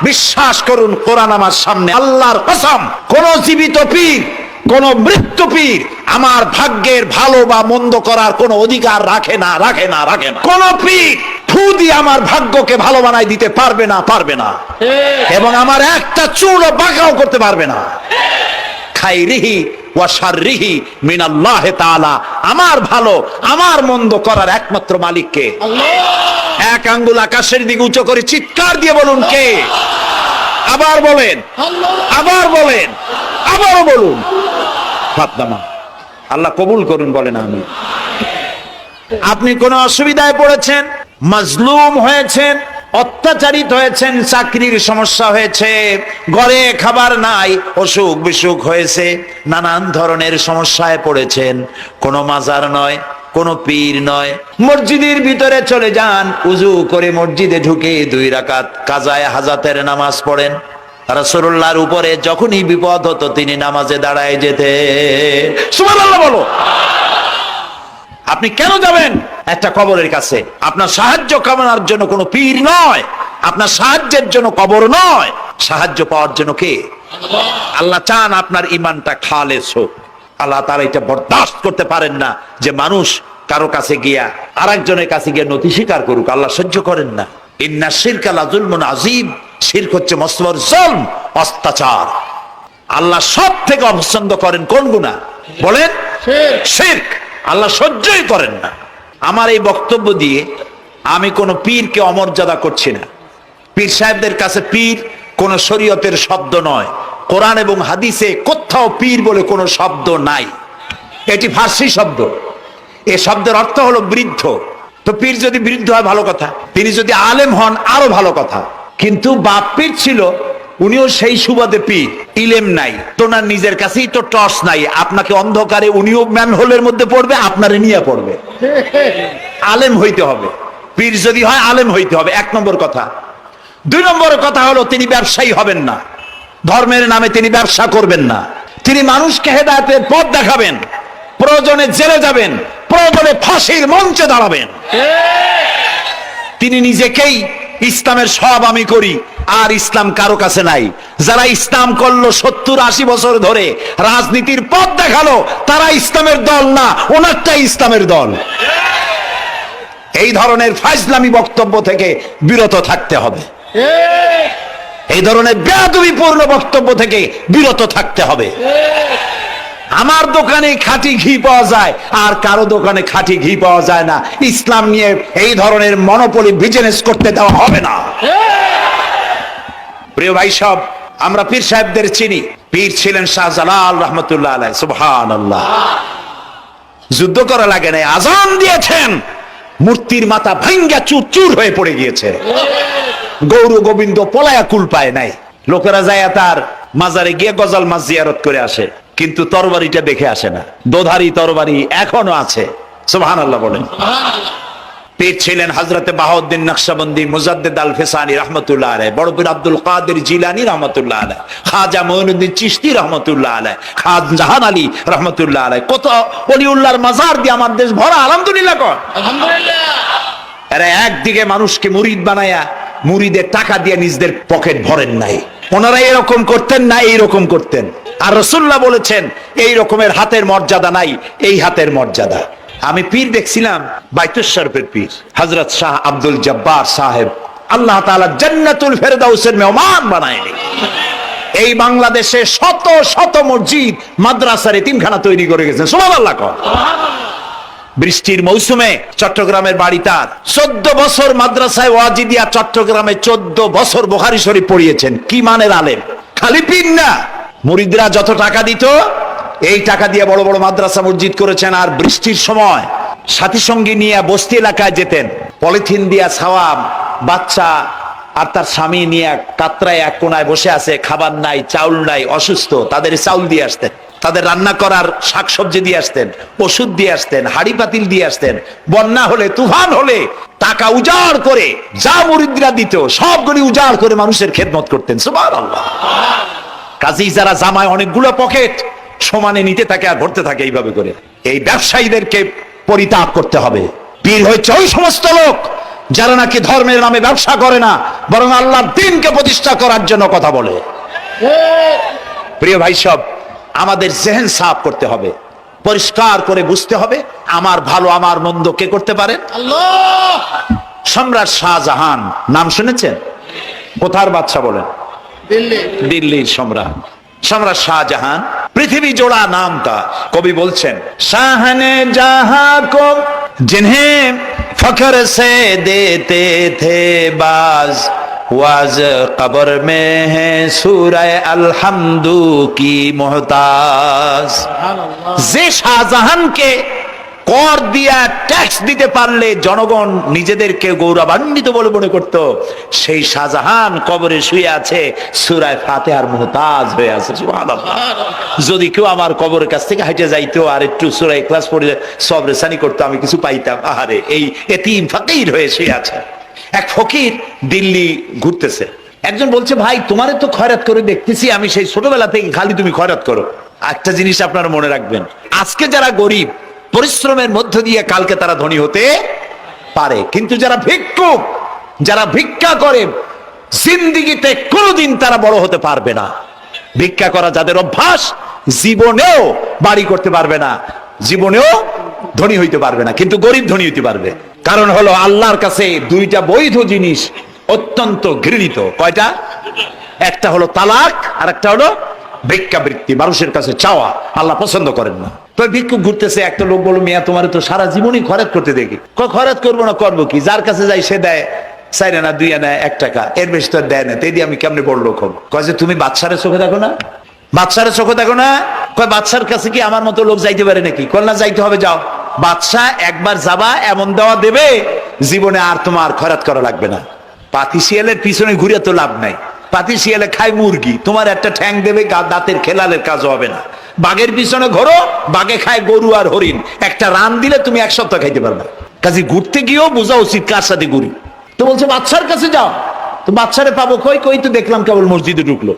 বিশ্বাস করুন, কোরআন আমার সামনে, আল্লাহর কসম, কোন জীবিত পীর, কোন মৃত্যু পীর আমার ভাগ্যের ভালো বা মন্দ করার কোন অধিকার রাখে না। কোন পীর ফু দিয়ে আমার ভাগ্যকে ভালো বানাই দিতে পারবে না, এবং আমার একটা চুলও বাঁকাও করতে পারবে না। খাইরিহি ওয়া শাররিহি মিনাল্লাহ তাআলা, আমার ভালো আমার মন্দ করার একমাত্র মালিককে। এক আঙ্গুল আকাশের দিকে উঁচু করে চিৎকার দিয়ে বলুন, কে? আবার বলেন, আবারও বলুন। ফাতনামা, আল্লাহ কবুল করুন, বলেন আমিন। আপনি কোন অসুবিধায় পড়েছেন, মাজলুম হয়েছেন, অত্যাচারিত হয়েছেন, চাকরির সমস্যা হয়েছে, ঘরে খাবার নাই, অসুখ বিসুখ হয়েছে, নানান ধরনের সমস্যায় পড়েছেন, কোনো মাজার নয়, কোন পীর নয়, মসজিদের ভিতরে চলে যান, উজু করে মসজিদে ঢুকে 2 রাকাত কাজায়ে হাজাতের নামাজ পড়েন। রাসূলুল্লাহর উপরে যখনই বিপদ হতো তিনি নামাজে দাঁড়ায় যেতেন। সুবহানাল্লাহ বলো। আপনি কেন যাবেন একটা কবরের কাছে? আপনার সাহায্য কামনার জন্য কোনো পীর নয়, আপনার সাহায্যের জন্য কবর নয়, সাহায্য পাওয়ার জন্য কে? আল্লাহ চান আপনার ঈমানটা খালেস হোক। আল্লাহ তাআলা এটা বরদাস্ত করতে পারেন না যে মানুষ কারো কাছে গিয়া আরেকজনের কাছে গিয়ে নথি স্বীকার করুক। আল্লাহ সহ্য করেন না। ইন্না শিরকা লাযুলমুন আযীম, শিরক হচ্ছে মস্ত বড় জুলম, অত্যাচার। আল্লাহ সব থেকে অপছন্দ করেন কোন গুনাহ বলেন? শিরক। আল্লাহ সহ্যই করেন না। আমার এই বক্তব্য দিয়ে আমি কোন পীরকে অমর্যাদা করছি না। পীর সাহেবদের কাছে পীর কোন শরীয়তের শব্দ নয়, কোরআন এবং হাদিসে কোথাও পীর বলে কোনো শব্দ নাই। এটি ফার্সি শব্দ। এই শব্দের অর্থ হলো বৃদ্ধ। তো পীর যদি বৃদ্ধ হয় ভালো কথা, তিনি যদি আলেম হন আরো ভালো কথা। কিন্তু বাপ পীর ছিল, উনিও সেই সুবাদে পীর, ইলেম নাই, তোনার নিজের কাছেই তো টর্চ নাই, আপনাকে অন্ধকারে উনিও ম্যানহোলের মধ্যে পড়বে, আপনারে নিয়ে পড়বে। আলেম হইতে হবে, পীর যদি হয় আলেম হইতে হবে, 1 নম্বর কথা। 2 নম্বর কথা হলো তিনি ব্যবসায়ী হবেন না, ধর্মের নামে তিনি ব্যবসা করবেন না, তিনি মানুষকে হেদায়েতের পথ দেখাবেন, প্রয়োজনে জেলে যাবেন, প্রয়োজনে ফাঁসির মঞ্চে দাঁড়াবেন। তিনি নিজেকেই ইসলামের সব আমি করি, আর ইসলাম কারো কাছে নাই। যারা ইসলাম করলো 70-80 বছর ধরে, রাজনীতির পথ দেখালো, তারা ইসলামের দল না, ওনারটাই ইসলামের দল। এই ধরনের ফাজলামি বক্তব্য থেকে বিরত থাকতে হবে, এই ধরনের বেয়াদবিপূর্ণ বক্তব্য থেকে বিরত থাকতে হবে। আমার দোকানে খাঁটি ঘি পাওয়া যায়, আর কারো দোকানে খাঁটি ঘি পাওয়া যায় না। ইসলাম নিয়ে এই ধরনের মনোপলি বিজনেস করতে দেওয়া হবে না। প্রিয় ভাই সব, আমরা পীর সাহেবদের চিনি। পীর ছিলেন শাহজালাল রহমতুল্লাহ আলাইহি। সুবহানাল্লাহ। যুদ্ধ করা লাগে নাই, আজান দিয়েছেন, মূর্তির মাথা ভাঙ্গা চুর চুর হয়ে পড়ে গিয়েছে। গৌর গোবিন্দ পলায়া কুল পায় নাই। লোকেরা যায় তার মাজারে গিয়ে গজাল মাছ জিয়ারত করে আসে, কিন্তু তরবারিটা দেখে আসে না। দোধারি তরবারি এখনো আছে। সুবহানাল্লাহ বলেন। পীর ছিলেন হযরতে বাহাউদ্দিন নকশবন্দি, মুজাদ্দিদ আল ফিসানি রহমতুল্লাহ আলাইহি, বড় পীর আব্দুল কাদের জিলানী রহমতুল্লাহ আলাইহি, খাজা মঈনুদ্দিন চিশতি রহমতুল্লাহ আলাইহি, খাজা জাহান আলী রহমতুল্লাহ আলাইহি। কত ওলিউল্লাহর মাজার দিয়ে আমার দেশ ভরা। আলহামদুলিল্লাহ কর। আলহামদুলিল্লাহ। এরা একদিকে মানুষকে মুরিদ বানায়া মুরিদের টাকা দিয়ে নিজেদের পকেট ভরেন নাই। ওনারা এরকম করতেন না, এইরকম করতেন। আর রাসূলুল্লাহ বলেছেন এই রকমের হাতের মর্যাদা নাই, এই হাতের মর্যাদা। আমি পীর দেখছিলাম, বাইতুল শরীফের পীর হযরত শাহ আব্দুল জব্বার সাহেব, আল্লাহ তাআলা জান্নাতুল ফেরদাউসের মেহমান বানায়নি। এই বাংলাদেশে শত শত মসজিদ মাদ্রাসার এতিমখানা তৈরি করে গেছেন। সুবহানাল্লাহ। বৃষ্টির মৌসুমে চট্টগ্রামের বাড়ি তার, 14 বছর মাদ্রাসায় ওয়াজিদিয়া চট্টগ্রামে 14 বছর বুখারী শরীফ পড়িয়েছেন। কি মানের আলেম! খালি পীর না, মুরিদরা যত টাকা দিত এই টাকা দিয়ে বড় বড় মাদ্রাসা মসজিদ করেছেন। আর বৃষ্টির সময় সাথী সঙ্গী নিয়ে বস্তি এলাকায় যেতেন, পলিথিন দিয়া ছাওয়া, বাচ্চা আর তার স্বামী নিয়ে কাতরায় এক কোনায় বসে আছে, খাবার নাই, চাউল নাই, অসুস্থ, তাদের চাউল দিয়ে আসতেন, তাদের রান্না করার শাকসবজি দিয়ে আসতেন, ওষুধ দিয়ে আসতেন, হাড়ি পাতিল দিয়ে আসতেন। বন্যা হলে, তুফান হলে টাকা উজাড় করে যা মুরিদরা দিত সবগুলি উজাড় করে মানুষের খেদমত করতেন। সুবহানাল্লাহ। কাজী যারা জামায় অনেকগুলো পকেট সমানে নিতে থাকে আর ভরতে থাকে এইভাবে করে, এই ব্যবসায়ীদেরকে পরিত্যাগ করতে হবে। পীর হচ্ছে ওই সমস্ত লোক যারা নাকি ধর্মের নামে ব্যবসা করে না, বরং আল্লাহর দ্বীনকে প্রতিষ্ঠা করার জন্য কথা বলে। প্রিয় ভাই সব, আমাদের জেহেন সাফ করতে হবে, পরিষ্কার করে বুঝতে হবে আমার ভালো আমার মন্দ কে করতে পারে? আল্লাহ। সম্রাট শাহজাহান নাম শুনেছেন? কোথার বাদশা বলেন? দিল্লির সম্রাট। সম্রাট শাহজাহান, পৃথিবী জোড়া নাম তার। কবি বলছেন, শাহনে জাহাं को जिन्हें फख्र से देते थे बाज, वाज कब्र में है सूरह अलहम्दु की मोहताज। যে শাহজাহানকে কর দিয়া ট্যাক্স দিতে পারলে জনগণ নিজেদেরকে গৌরবান্বিত বলে মনে করত, সেই শাহজাহান কবরে শুয়ে আছে সূরা ফাতিহার মুহতাজ হয়ে আছে। সুবহানাল্লাহ। যদি কেউ আমার কবরের কাছ থেকে হেঁটে যাইতো আর একটু সূরা ইখলাস পড়ে সবরে সানি করতো, আমি কিছু পাইতাম। আহারে, এই এতিম ফকির হয়ে শুয়ে আছে। এক ফকির দিল্লি ঘুরতেছে, একজন বলছে, ভাই তোমারে তো খয়রাত করে দেখতেছি আমি সেই ছোটবেলা থেকে, খালি তুমি খয়রাত করো। একটা জিনিস আপনারা মনে রাখবেন, আজকে যারা গরিব পরিশ্রমের মধ্য দিয়ে কালকে তারা ধনী হতে পারে, কিন্তু যারা ভিক্ষুক, যারা ভিক্ষা করে, জিন্দেগিতে কোনোদিন তারা বড় হতে পারবে না। ভিক্ষা করা যাদের অভ্যাস, জীবনেও বাড়ি করতে পারবে না, জীবনেও ধনী হইতে পারবে না, কিন্তু গরিব ধনী হইতে পারবে। কারণ হলো আল্লাহর কাছে দুইটা বৈধ জিনিস অত্যন্ত ঘৃণিত। কয়টা? একটা হলো তালাক, আর একটা হলো ভিক্ষাবৃত্তি, মানুষের কাছে চাওয়া। আল্লাহ পছন্দ করেন না। তো ভিক্ষুক ঘুরতেছে, একটা লোক বলল, মিয়া তোমার তো সারা জীবনই খরচ করতে দেখি। খরচ করবো না, করবো কি? যার কাছে যাই সে দেয় 4 আনা 2 আনা 1 টাকা, এর বেশি তো দেয় না। তাই দিয়ে আমি কেমনে বড় লোক হবো? কয় যে তুমি বাদশারে চোখে দেখো না, বাদশারে চোখে দেখো না। কয় বাদশার কাছে কি আমার মতো লোক যাইতে পারে নাকি? কল না, যাইতে হবে, যাও। বাদশা একবার যাবা, এমন দেওয়া দেবে জীবনে আর তোমার খরচ করা লাগবে না। পাতি শিয়ালের পিছনে ঘুরে তো লাভ নাই। পাতি শিয়ালে খায় মুরগি, তোমার একটা ঠ্যাং দেবে, দাঁতের খেলালের কাজ হবে না। বাঘের পিছনে ঘোরো, বাঘে খায় গরু আর হরিণ, একটা রান দিলে তুমি 1 সপ্তাহ খাইতে পারবে। কাজে ঘুরতে গিয়েও বোঝা উচিত কার সাথে ঘুরি। তো বলছে বাদশার কাছে যাও। তো বাদশারে পাবো কই? কই তো দেখলাম কেবল মসজিদে ঢুকলো।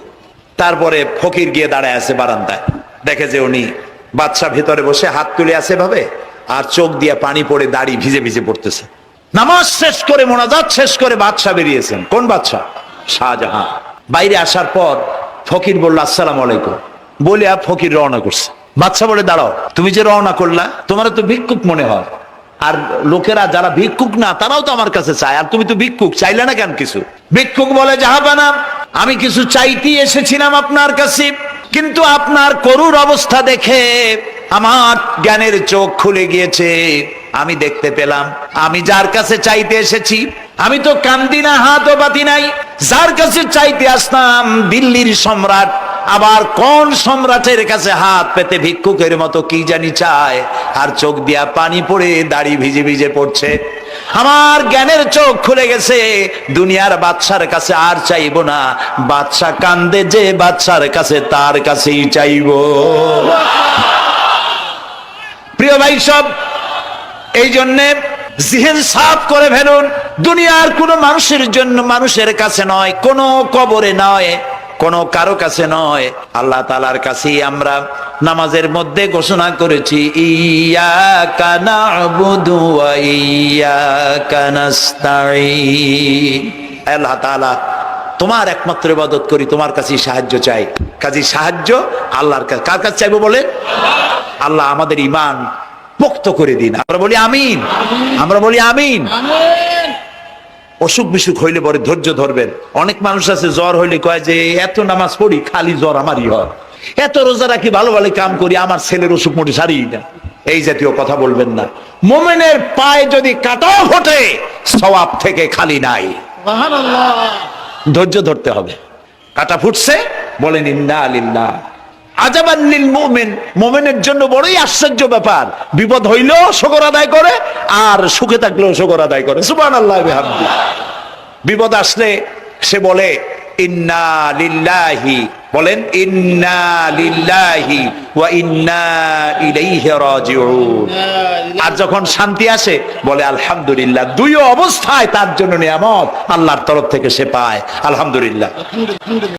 তারপরে ফকির গিয়ে দাঁড়ায় আছে বারান্দায়, দেখে যে উনি বাদশা ভেতরে বসে হাত তুলে আছে ভাবে, আর চোখ দিয়ে পানি পড়ে দাড়ি ভিজে ভিজে পড়তেছে। নামাজ শেষ করে, মোনাজাত শেষ করে বাদশা বেরিয়েছেন। কোন বাদশা? শাহজাহান। বাইরে আসার পর ফকির বলল, আসসালামু আলাইকুম বলে ফকির রওনা করছে। বাদশা বলে, দাঁড়াও, তুমি যে রওনা করলা, তোমার তো ভিক্ষুক মনে হয়, আর লোকেরা যারা ভিক্ষুক না তারাও তো আমার কাছে চায়, আর তুমি তো ভিক্ষুক, চাইলে না কেন কিছু? ভিক্ষুক বলে, জাহাপানা, আমি কিছু চাইতেই এসেছিলাম আপনার কাছে, কিন্তু আপনার করুণ অবস্থা দেখে আমার জ্ঞানের চোখ খুলে গিয়েছে। আমি দেখতে পেলাম আমি যার কাছে চাইতে এসেছি, আমি তো কান্দি না, হাতও পাতি নাই। যার কাছে চাইতে আসলাম দিল্লির সম্রাট, আবার কোন সম্রাটের কাছে হাত পেতে ভিক্ষুকের মতো কি জানি চায়, আর চোখ দিয়া পানি পড়ে দাড়ি ভিজে ভিজে পড়ছে। আমার জ্ঞানের চোখ খুলে গেছে, দুনিয়ার বাদশার কাছে আর চাইবো না। বাদশা কান্দে যে বাদশার কাছে, তার কাছেই চাইবো। প্রিয় ভাই সব, এই জন্যে জিহেন সাফ করে ফেলুন। দুনিয়ার কোন মানুষের জন্য, মানুষের কাছে নয়, কোন কবরে নয়, কোন কারো কাছে নয়, আল্লাহ তাআলার কাছেই আমরা নামাজের মধ্যে ঘোষণা করেছি, ইয়াকা না'বুদু ওয়া ইয়াকা নাস্তাঈন। আল্লাহ তাআলা, তোমার একমাত্র ইবাদত করি, তোমার কাছেই সাহায্য চাই। কাজী সাহায্য আল্লাহর কাছে। কার কাছে চাইবো বলে? আল্লাহ আমাদের ঈমান পোক্ত করে দিন। আমরা বলি আমিন, আমরা বলি আমিন। অসুখ বিসুখ হইলে পরে ধৈর্য ধরবেন। অনেক মানুষ আছে জ্বর হইলে কয় যে এত নামাজ পড়ি খালি জ্বর আমারই হয়, এত রোজা রাখি, ভালো ভালো কাম করি, আমার ছেলের অসুখ মোটে সারিই না। এই জাতীয় কথা বলবেন না। মুমিনের পায়ে যদি কাঁটাও ফোটে, সওয়াব থেকে খালি নাই। সুবহানাল্লাহ। ধৈর্য ধরতে হবে। কাঁটা ফুটছে, বলেন ইন্না লিল্লাহ। আজাবান লিল মুমিন, মুমিনের জন্য বড়ই আশ্চর্য ব্যাপার, বিপদ হইলেও শুকর আদায় করে, আর সুখে থাকলেও শুকর আদায় করে। সুবহানাল্লাহ বিহামদি। বিপদ আসলে সে বলে ইন্না লিল্লাহি, বলেন ইন্না লিল্লাহি ওয়া ইন্না ইলাইহি রাজিউন। আর যখন শান্তি আসে বলে আলহামদুলিল্লাহ। দুই অবস্থায় তার জন্য নিয়ামত আল্লাহর তরফ থেকে সে পায়। আলহামদুলিল্লাহ।